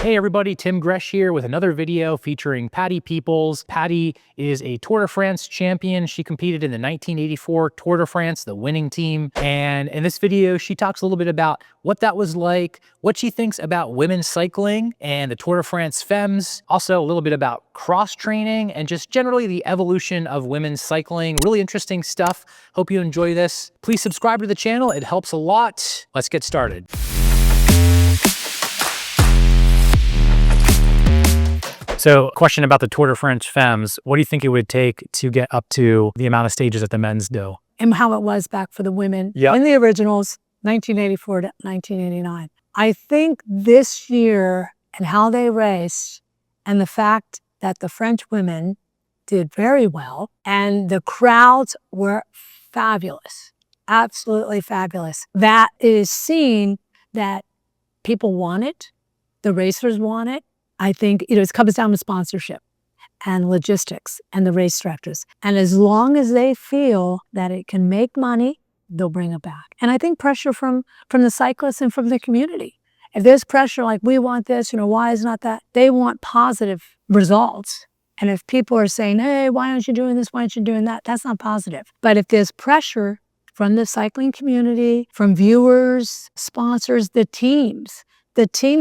Hey everybody, Tim Gresh here with another video featuring Patty Peoples. Patty is a Tour de France champion. She competed in the 1984 Tour de France, the winning team. And in this video, she talks a little bit about what that was like, what she thinks about women's cycling and the Tour de France Femmes. Also a little bit about cross training and just generally the evolution of women's cycling. Really interesting stuff. Hope you enjoy this. Please subscribe to the channel. It helps a lot. Let's get started. So, question about the Tour de France Femmes. What do you think it would take to get up to the amount of stages that the men's do? And how it was back for the women Yeah. in the originals, 1984 to 1989. I think this year and how they raced and the fact that the French women did very well and the crowds were fabulous, absolutely fabulous. That is seen that people want it, the racers want it. I think, it comes down to sponsorship and logistics and the race directors. And as long as they feel that it can make money, they'll bring it back. And I think pressure from the cyclists and from the community. If there's pressure like, we want this, why is not that? They want positive results. And if people are saying, hey, why aren't you doing this? Why aren't you doing that? That's not positive. But if there's pressure from the cycling community, from viewers, sponsors, the teams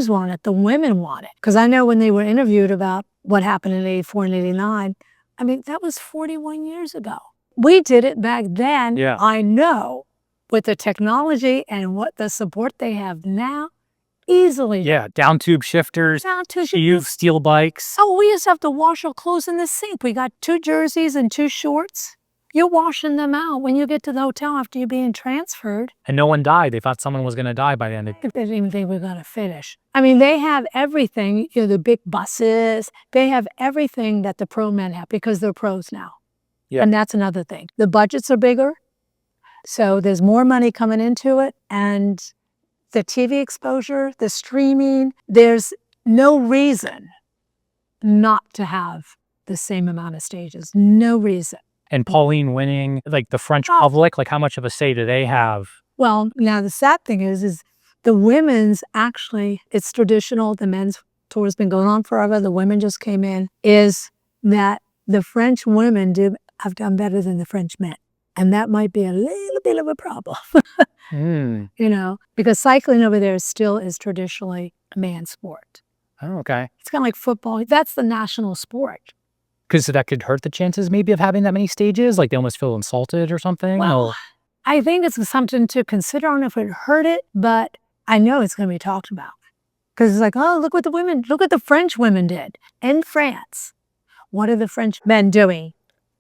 want it, the women want it. Because I know when they were interviewed about what happened in 84 and 89, I mean, that was 41 years ago. We did it back then. Yeah. I know with the technology and what the support they have now, easily. Yeah, down tube shifters, steel bikes. Oh, we used to have to wash our clothes in the sink. We got 2 jerseys and 2 shorts. You're washing them out when you get to the hotel after you're being transferred. And no one died. They thought someone was going to die by the end of it. They didn't even think we were going to finish. I mean, they have everything, the big buses. They have everything that the pro men have because they're pros now. Yeah. And that's another thing. The budgets are bigger. So there's more money coming into it. And the TV exposure, the streaming, there's no reason not to have the same amount of stages. No reason. And Pauline winning, like the French public, like how much of a say do they have? Well, now the sad thing is the women's actually, it's traditional. The men's tour has been going on forever. The women just came in, is that the French women have done better than the French men. And that might be a little bit of a problem, because cycling over there still is traditionally a man's sport. Oh, okay. It's kind of like football. That's the national sport. Because that could hurt the chances maybe of having that many stages? Like they almost feel insulted or something? Well, I think it's something to consider on if it hurt it, but I know it's going to be talked about. Because it's like, oh, look what the French women did in France. What are the French men doing,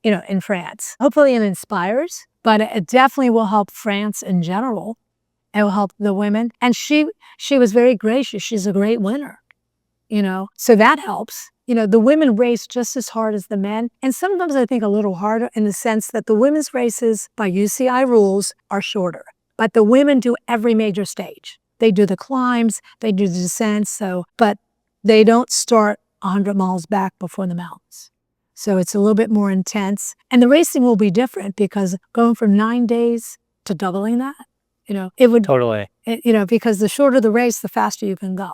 in France? Hopefully it inspires, but it definitely will help France in general. It will help the women. And she was very gracious. She's a great winner, so that helps. The women race just as hard as the men. And sometimes I think a little harder in the sense that the women's races by UCI rules are shorter. But the women do every major stage. They do the climbs, they do the descents, but they don't start 100 miles back before the mountains. So it's a little bit more intense. And the racing will be different because going from 9 days to doubling that, it would... Totally. Because the shorter the race, the faster you can go.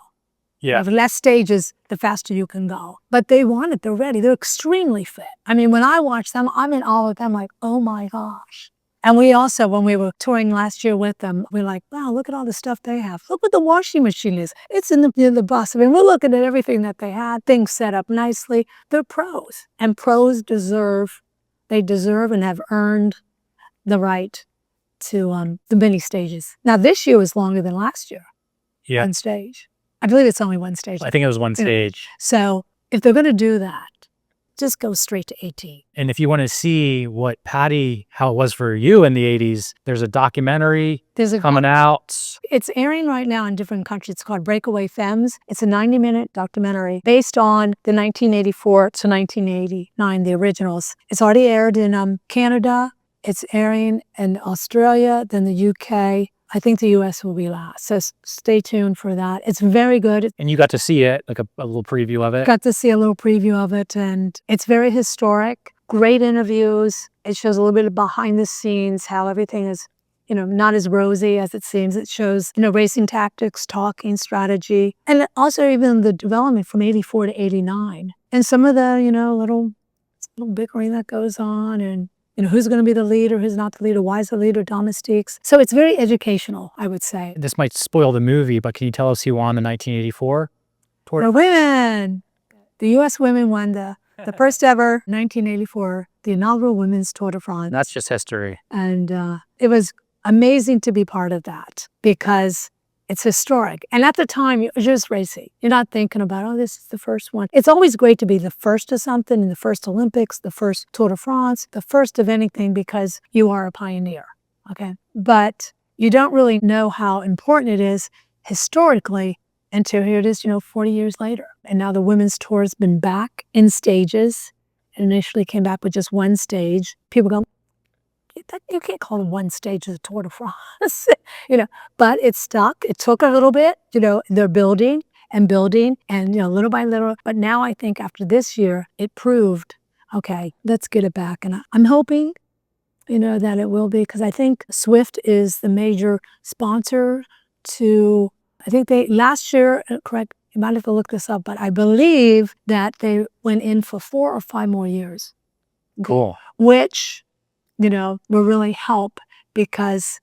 Yeah. The less stages, the faster you can go. But they want it. They're ready. They're extremely fit. I mean, when I watch them, I'm in awe of them, like, oh my gosh. And we also, when we were touring last year with them, we're like, wow, look at all the stuff they have. Look what the washing machine is. It's in the bus. I mean, we're looking at everything that they had, things set up nicely. They're pros. And pros deserve and have earned the right to the many stages. Now, this year was longer than last year. Yeah. One stage. I believe it's only one stage. I think it was one stage. So if they're going to do that, just go straight to 18. And if you want to see what Patty, how it was for you in the 80s, there's a documentary coming out. It's airing right now in different countries. It's called Breakaway Femmes. It's a 90-minute documentary based on the 1984 to 1989, the originals. It's already aired in Canada. It's airing in Australia, then the UK. I think the U.S. will be last, so stay tuned for that. It's very good. And you got to see it, like a little preview of it? Got to see a little preview of it, and it's very historic. Great interviews. It shows a little bit of behind the scenes, how everything is, not as rosy as it seems. It shows, racing tactics, talking strategy, and also even the development from 84 to 89. And some of the, little bickering that goes on, and who's going to be the leader, who's not the leader, why is the leader Domestiques. So it's very educational, I would say. This might spoil the movie, but can you tell us who won the 1984 Tour? The women! The U.S. women won the first ever 1984, the inaugural Women's Tour de France. That's just history. And it was amazing to be part of that because it's historic. And at the time, you're just racing. You're not thinking about, oh, this is the first one. It's always great to be the first of something, in the first Olympics, the first Tour de France, the first of anything, because you are a pioneer, okay? But you don't really know how important it is historically until here it is, 40 years later. And now the women's tour has been back in stages. It initially came back with just one stage. People go, you can't call it one stage of the Tour de France, but it stuck. It took a little bit, they're building and building and, little by little. But now I think after this year, it proved, okay, let's get it back. And I'm hoping, that it will be, because I think Swift is the major sponsor to, I think last year, correct, you might have to look this up, but I believe that they went in for 4 or 5 more years. Cool. Which, will really help because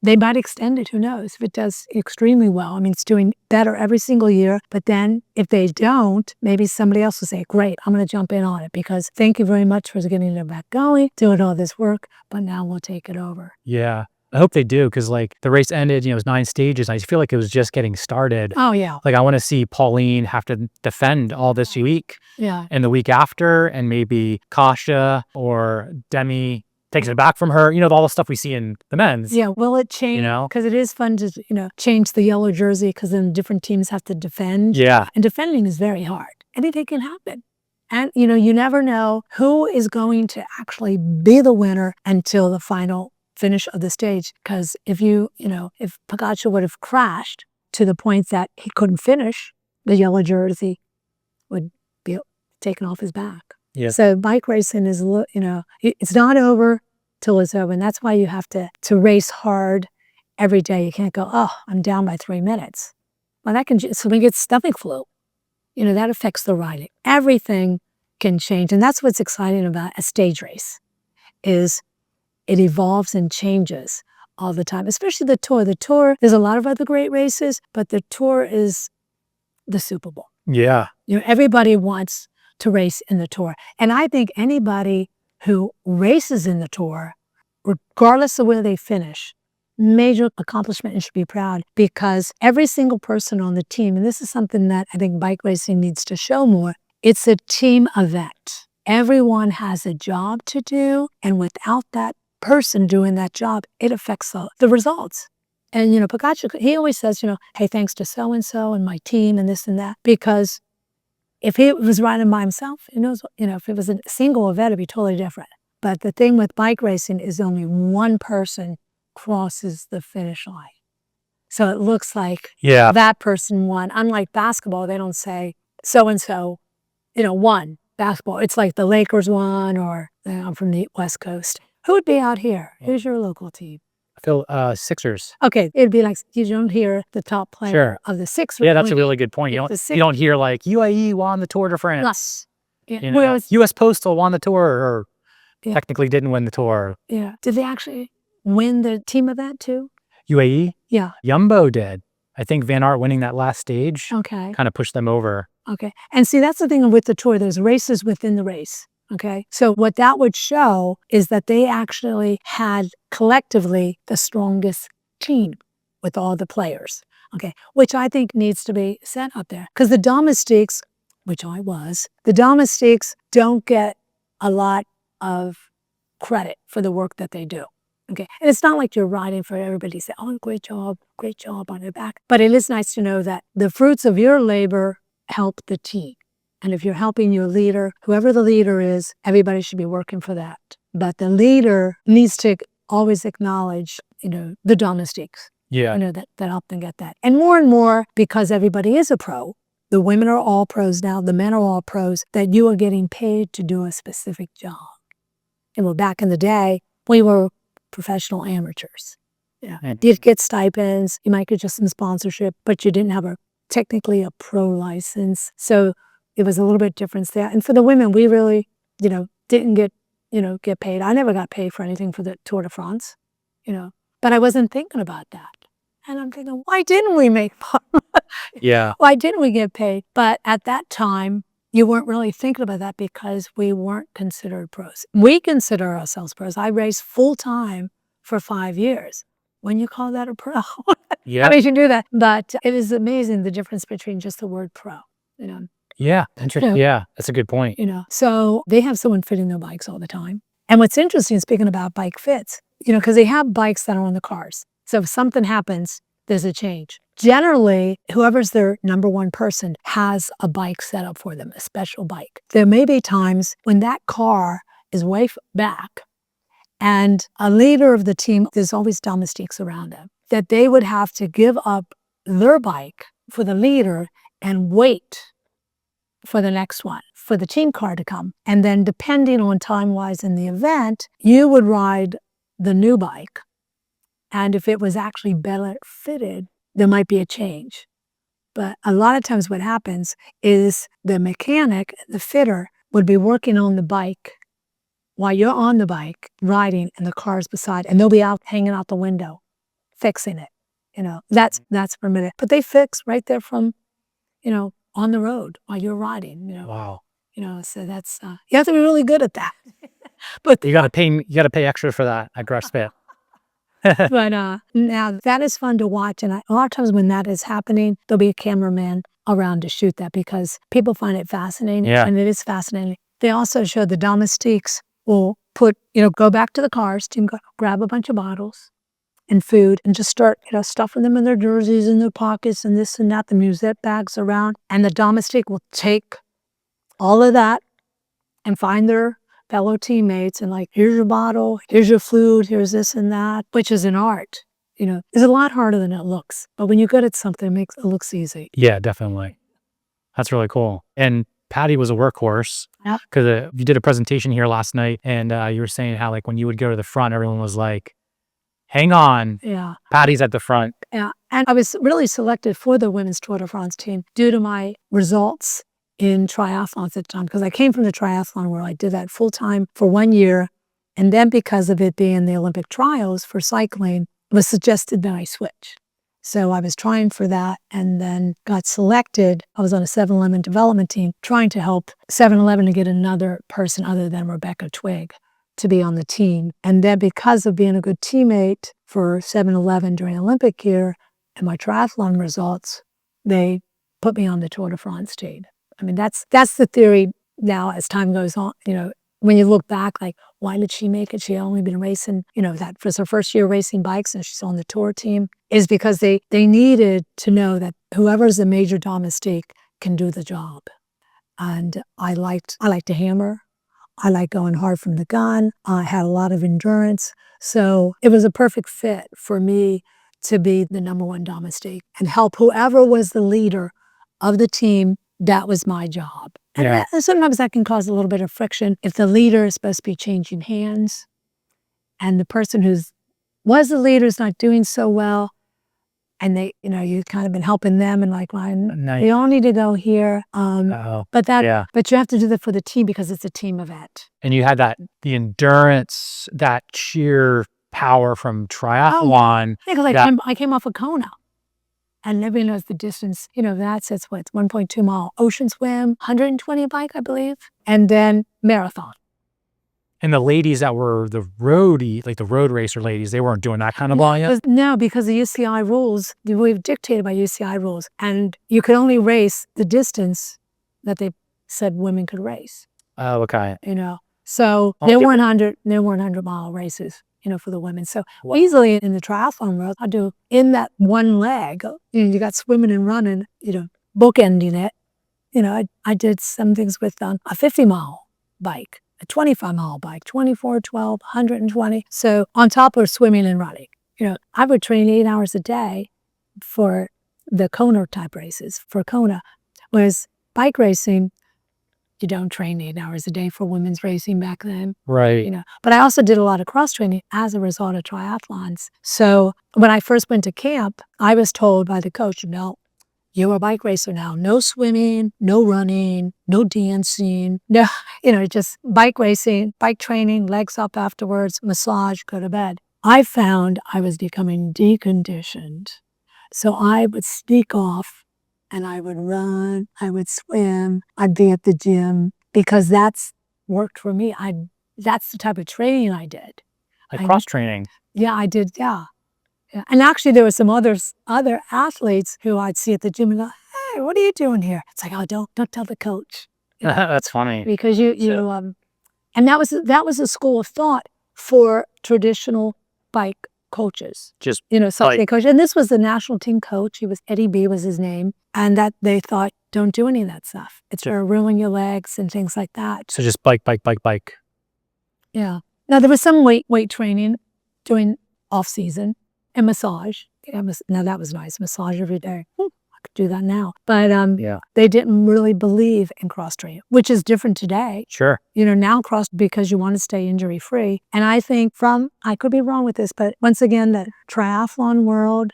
they might extend it. Who knows? If it does extremely well. I mean, it's doing better every single year. But then if they don't, maybe somebody else will say, great, I'm going to jump in on it because thank you very much for getting it back going, doing all this work, but now we'll take it over. Yeah. I hope they do because the race ended, it was 9 stages. I feel like it was just getting started. Oh, yeah. I want to see Pauline have to defend all this week. Yeah. And the week after, and maybe Kasha or Demi takes it back from her. All the stuff we see in the men's. Yeah, will it change? Because it is fun to, change the yellow jersey because then different teams have to defend. Yeah. And defending is very hard. Anything can happen. And, you never know who is going to actually be the winner until the final finish of the stage. Because if if Pogacar would have crashed to the point that he couldn't finish, the yellow jersey would be taken off his back. Yeah. So bike racing is, it's not over till it's over. And that's why you have to race hard every day. You can't go, oh, I'm down by 3 minutes. Well, somebody gets stomach flu. That affects the riding. Everything can change. And that's what's exciting about a stage race is it evolves and changes all the time, especially the Tour. The Tour, there's a lot of other great races, but the Tour is the Super Bowl. Yeah. Everybody wants to race in the Tour. And I think anybody who races in the Tour, regardless of where they finish, major accomplishment and should be proud because every single person on the team, and this is something that I think bike racing needs to show more, it's a team event. Everyone has a job to do, and without that person doing that job, it affects the results. And, Pogacar, he always says, hey, thanks to so-and-so and my team and this and that, because if he was riding by himself, who knows, if it was a single event, it'd be totally different. But the thing with bike racing is only one person crosses the finish line. So it looks like that person won. Unlike basketball, they don't say so-and-so, won basketball. It's like the Lakers won, or I'm from the West Coast. Who would be out here? Who's your local team? I feel Sixers. Okay, it'd be like you don't hear the top player of the Sixers. Yeah, that's a really good point. You don't hear UAE won the Tour de France. Yeah. U.S. Postal won the Tour, or technically didn't win the Tour. Yeah. Did they actually win the team event too? UAE? Yeah. Jumbo did. I think Van Aert winning that last stage kind of pushed them over. Okay. And see, that's the thing with the Tour. There's races within the race. Okay. So what that would show is that they actually had collectively the strongest team with all the players. Okay. Which I think needs to be set up there. Because the Domestiques, which I was, the Domestiques don't get a lot of credit for the work that they do. Okay. And it's not like you're riding for everybody to say, oh, great job on your back. But it is nice to know that the fruits of your labor help the team. And if you're helping your leader, whoever the leader is, everybody should be working for that. But the leader needs to always acknowledge, the Domestiques. Yeah. That help them get that. And more, because everybody is a pro, the women are all pros now, the men are all pros, that you are getting paid to do a specific job. And back in the day, we were professional amateurs. Yeah. And You'd get stipends, you might get just some sponsorship, but you didn't have technically a pro license. So it was a little bit different there. And for the women, we really, didn't get paid. I never got paid for anything for the Tour de France, but I wasn't thinking about that. And I'm thinking, why didn't we make yeah, why didn't we get paid? But at that time, you weren't really thinking about that because we weren't considered pros. We consider ourselves pros. I raced full time for 5 years. When you call that a pro? yeah, I mean, you can do that. But it is amazing the difference between just the word pro, you know. yeah. Interesting. Yeah, that's a good point. So they have someone fitting their bikes all the time. And what's interesting, speaking about bike fits, because they have bikes that are on the cars. So if something happens, there's a change. Generally, whoever's their number one person has a bike set up for them, a special bike. There may be times when that car is way back and a leader of the team, there's always domestiques around them, that they would have to give up their bike for the leader and wait for the next one, for the team car to come. And then depending on time-wise in the event, you would ride the new bike. And if it was actually better fitted, there might be a change. But a lot of times what happens is the mechanic, the fitter, would be working on the bike while you're on the bike, riding, and the car's beside, and they'll be out hanging out the window, fixing it. That's permitted. But they fix right there from, on the road while you're riding, Wow. So that's, you have to be really good at that. But You gotta pay extra for that at Grush Spit. But now that is fun to watch. And a lot of times when that is happening, there'll be a cameraman around to shoot that because people find it fascinating. Yeah. And it is fascinating. They also show the domestiques will go back to the cars, grab a bunch of bottles and food and just start, stuffing them in their jerseys, in their pockets and this and that, the musette bags around. And the domestique will take all of that and find their fellow teammates and here's your bottle, here's your food, here's this and that, which is an art. It's a lot harder than it looks. But when you're good at something, it looks easy. Yeah, definitely. That's really cool. And Patty was a workhorse because you did a presentation here last night and you were saying how when you would go to the front, everyone was like, hang on, Yeah. Patty's at the front. Yeah. And I was really selected for the women's Tour de France team due to my results in triathlons at the time, because I came from the triathlon where I did that full time for 1 year. And then because of it being the Olympic trials for cycling, it was suggested that I switch. So I was trying for that and then got selected. I was on a 7-Eleven development team trying to help 7-Eleven to get another person other than Rebecca Twigg to be on the team. And then because of being a good teammate for 7-Eleven during Olympic year and my triathlon results, they put me on the Tour de France team. I mean, that's the theory now as time goes on. When you look back, why did she make it? She had only been racing, that was her first year racing bikes and she's on the tour team, is because they needed to know that whoever's a major domestique can do the job. And I like to hammer. I like going hard from the gun. I had a lot of endurance. So it was a perfect fit for me to be the number one domestique and help whoever was the leader of the team. That was my job. And sometimes that can cause a little bit of friction if the leader is supposed to be changing hands and the person who was the leader is not doing so well. And you've kind of been helping them and they all need to go here. But you have to do that for the team because it's a team event. And you had the endurance, that sheer power from triathlon. Because I came off of Kona. And everybody knows the distance, it's 1.2 mile ocean swim, 120 bike, I believe, and then marathon. And the ladies that were the roadie, the road racer ladies, they weren't doing that kind of volume? No, because the UCI rules, we've dictated by UCI rules, and you could only race the distance that they said women could race. Oh, okay. So there weren't 100-mile races. For the women. So easily in the triathlon world, I do in that one leg, you got swimming and running, bookending it. I did some things with a 50-mile bike, a 25-mile bike, 24, 12, 120. So on top of swimming and running, I would train 8 hours a day for the Kona type races. For Kona, whereas bike racing, you don't train 8 hours a day for women's racing back then. Right. You know, but I also did a lot of cross training as a result of triathlons. So when I first went to camp, I was told by the coach, no, you're a bike racer now. No swimming, no running, no dancing. No, you know, just bike racing, bike training, legs up afterwards, massage, go to bed. I found I was becoming deconditioned. So I would sneak off and I would run, I would swim, I'd be at the gym because that's worked for me. That's the type of training I did. Like cross training. Yeah, I did. Yeah. Yeah. And actually there were some other athletes who I'd see at the gym and go, hey, what are you doing here? It's like, oh, don't tell the coach. You know, That's funny. because and that was a school of thought for traditional bike coaches. Just Cycling coach. And this was the national team coach. He was Eddie B was his name. And that they thought, don't do any of that stuff. It's going to ruin your legs and things like that. So just bike. Yeah. Now there was some weight training during off season and massage. Now that was nice. Massage every day. I could do that now. But they didn't really believe in cross training, which is different today. Sure. Now cross because you want to stay injury free. And I think I could be wrong with this, but once again, the triathlon world,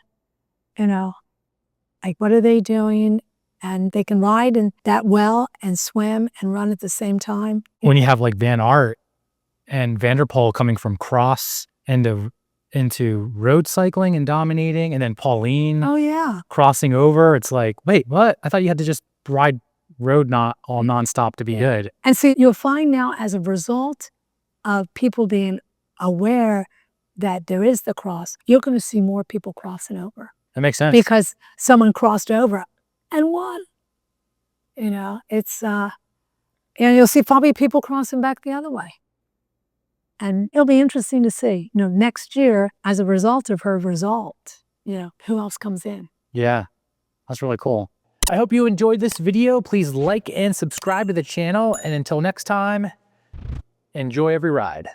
like what are they doing? And they can ride that well and swim and run at the same time. When you have like Van Aert and Vanderpool coming from cross into road cycling and dominating, and then Pauline crossing over, it's like, wait, what? I thought you had to just ride road all nonstop to be good. And see, you'll find now as a result of people being aware that there is the cross, you're going to see more people crossing over. That makes sense. Because someone crossed over and won. It's, you'll see probably people crossing back the other way. And it'll be interesting to see, next year, as a result of her result, who else comes in. Yeah, that's really cool. I hope you enjoyed this video. Please like and subscribe to the channel. And until next time, enjoy every ride.